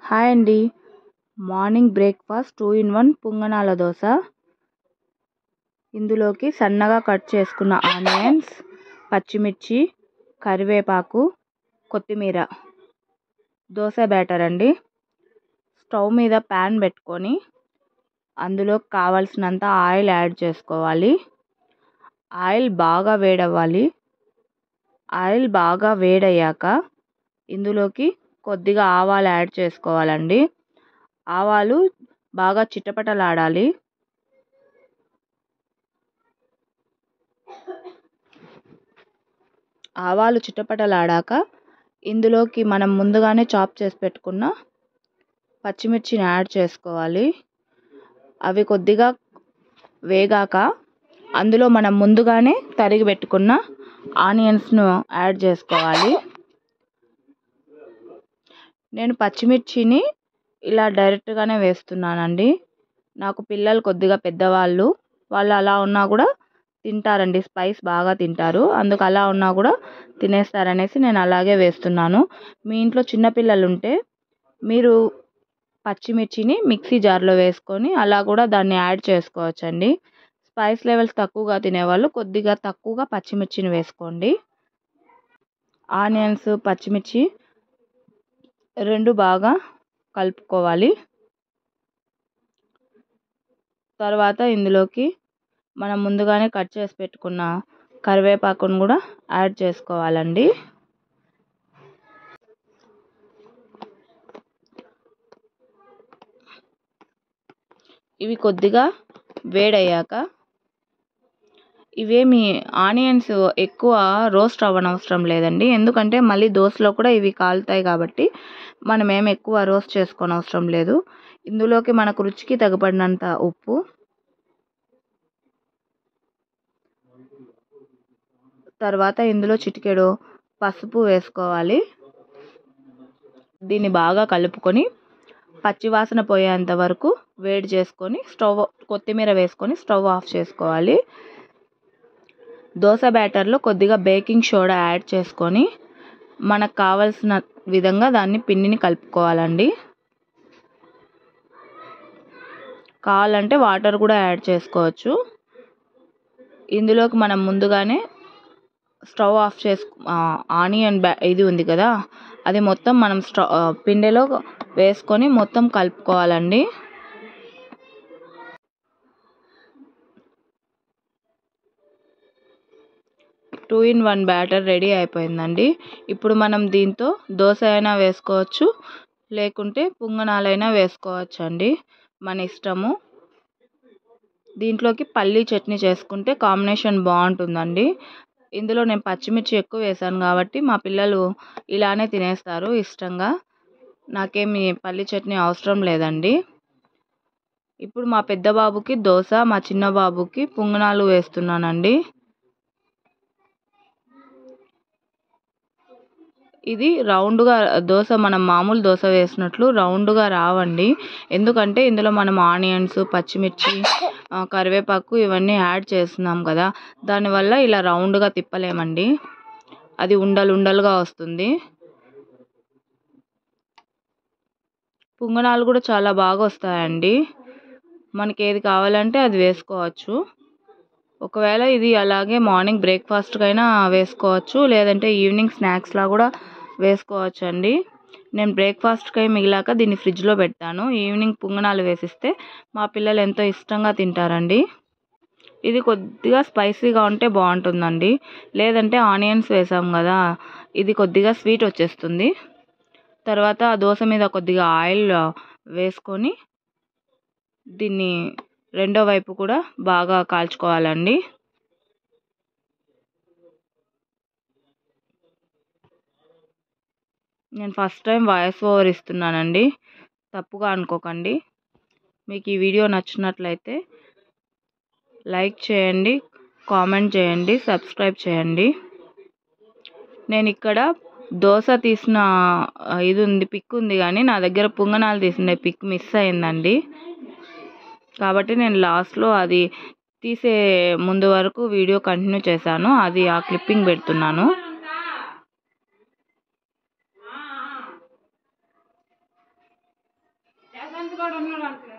Hi అండి. Morning breakfast 2 in 1 పొంగనాల దోశ. ఇందులోకి సన్నగా కట్ చేసుకున్న ఆనియన్స్, పచ్చిమిర్చి, కరివేపాకు, కొత్తిమీర. దోశ బ్యాటర్ అండి. స్టవ్ మీద ప్యాన్ పెట్టుకొని అందులో కావాల్సినంత ఆయిల్ యాడ్ చేసుకోవాలి. ఆయిల్ బాగా వేడవ్వాలి. ఆయిల్ బాగా వేడయ్యాక ఇందులోకి కొద్దిగా ఆవాలు యాడ్ చేసుకోవాలండి. ఆవాలు బాగా చిటపటలాడాలి. ఆవాలు చిటపటలాడాక ఇందులోకి మనం ముందుగానే చాప్ చేసి పెట్టుకున్న పచ్చిమిర్చిని యాడ్ చేసుకోవాలి. అవి కొద్దిగా వేగాక అందులో మనం ముందుగానే తరిగి పెట్టుకున్న ఆనియన్స్ను యాడ్ చేసుకోవాలి. నేను పచ్చిమిర్చిని ఇలా డైరెక్ట్గానే వేస్తున్నానండి. నాకు పిల్లలు కొద్దిగా పెద్దవాళ్ళు, వాళ్ళు అలా ఉన్నా కూడా తింటారండి, స్పైస్ బాగా తింటారు. అందుకు అలా ఉన్నా కూడా తినేస్తారనేసి నేను అలాగే వేస్తున్నాను. మీ ఇంట్లో చిన్నపిల్లలు ఉంటే మీరు పచ్చిమిర్చిని మిక్సీ జార్లో వేసుకొని అలా కూడా దాన్ని యాడ్ చేసుకోవచ్చండి. స్పైస్ లెవెల్స్ తక్కువగా తినేవాళ్ళు కొద్దిగా తక్కువగా పచ్చిమిర్చిని వేసుకోండి. ఆనియన్స్, పచ్చిమిర్చి రెండు బాగా కలుపుకోవాలి. తర్వాత ఇందులోకి మనం ముందుగానే కట్ చేసి పెట్టుకున్న కరివేపాకును కూడా యాడ్ చేసుకోవాలండి. ఇవి కొద్దిగా వేడయ్యాక ఇవేమి ఆనియన్స్ ఎక్కువ రోస్ట్ అవ్వనవసరం లేదండి. ఎందుకంటే మళ్ళీ దోశలో కూడా ఇవి కాలుతాయి కాబట్టి మనం ఏమి ఎక్కువ రోస్ట్ చేసుకోనవసరం లేదు. ఇందులోకి మనకు రుచికి తగ్గబడినంత ఉప్పు, తర్వాత ఇందులో చిటికెడు పసుపు వేసుకోవాలి. దీన్ని బాగా కలుపుకొని పచ్చివాసన పోయేంత వరకు వేడి చేసుకొని కొత్తిమీర వేసుకొని స్టవ్ ఆఫ్ చేసుకోవాలి. దోశ బ్యాటర్లో కొద్దిగా బేకింగ్ సోడా యాడ్ చేసుకొని మనకు కావలసిన విధంగా పిండిని కలుపుకోవాలండి. కావాలంటే వాటర్ కూడా యాడ్ చేసుకోవచ్చు. ఇందులోకి మనం ముందుగానే స్టవ్ ఆఫ్ ఆనియన్ ఇది ఉంది కదా, అది మొత్తం మనం పిండిలో వేసుకొని మొత్తం కలుపుకోవాలండి. టూ ఇన్ 1 బ్యాటర్ రెడీ అయిపోయిందండి. ఇప్పుడు మనం దీంతో దోశ అయినా వేసుకోవచ్చు, లేకుంటే పొంగనాలైనా వేసుకోవచ్చు అండి, మన ఇష్టము. దీంట్లోకి పల్లీ చట్నీ చేసుకుంటే కాంబినేషన్ బాగుంటుందండి. ఇందులో నేను పచ్చిమిర్చి ఎక్కువ వేసాను కాబట్టి మా పిల్లలు ఇలానే తినేస్తారు ఇష్టంగా. నాకేమి పల్లీ చట్నీ అవసరం లేదండి. ఇప్పుడు మా పెద్ద బాబుకి దోశ, మా చిన్న బాబుకి పొంగనాలు వేస్తున్నానండి. ఇది రౌండ్గా దోశ, మనం మామూలు దోశ వేసినట్లు రౌండ్గా రావండి. ఎందుకంటే ఇందులో మనం ఆనియన్స్, పచ్చిమిర్చి, కరివేపాకు ఇవన్నీ యాడ్ చేస్తున్నాం కదా, దానివల్ల ఇలా రౌండ్గా తిప్పలేమండి, అది ఉండలుగా వస్తుంది. పొంగనాలు కూడా చాలా బాగా వస్తాయండి. మనకి ఏది కావాలంటే అది వేసుకోవచ్చు. ఒకవేళ ఇది అలాగే మార్నింగ్ బ్రేక్ఫాస్ట్కైనా వేసుకోవచ్చు, లేదంటే ఈవినింగ్ స్నాక్స్లా కూడా వేసుకోవచ్చు అండి. నేను బ్రేక్ఫాస్ట్కి మిగిలాక దీన్ని ఫ్రిడ్జ్లో పెడతాను. ఈవినింగ్ పొంగనాలు వేసిస్తే మా పిల్లలు ఎంతో ఇష్టంగా తింటారండి. ఇది కొద్దిగా స్పైసీగా ఉంటే బాగుంటుందండి, లేదంటే ఆనియన్స్ వేసాం కదా, ఇది కొద్దిగా స్వీట్ వచ్చేస్తుంది. తర్వాత దోశ మీద కొద్దిగా ఆయిల్ వేసుకొని దీన్ని రెండో వైపు కూడా బాగా కాల్చుకోవాలండి. నేను ఫస్ట్ టైం వాయిస్ ఓవర్ ఇస్తున్నానండి, తప్పుగా అనుకోకండి. మీకు ఈ వీడియో నచ్చినట్లయితే లైక్ చేయండి, కామెంట్ చేయండి, సబ్స్క్రైబ్ చేయండి. నేను ఇక్కడ దోశ తీసిన పిక్ ఉంది కానీ నా దగ్గర పొంగనాలు తీసిన పిక్ మిస్ అయిందండి. కాబట్టి నేను లాస్ట్లో అది తీసే ముందు వరకు వీడియో కంటిన్యూ చేశాను, అది ఆ క్లిప్పింగ్ పెడుతున్నాను. ఇంటికాడ ఉన్నాడు అంటున్నాడు.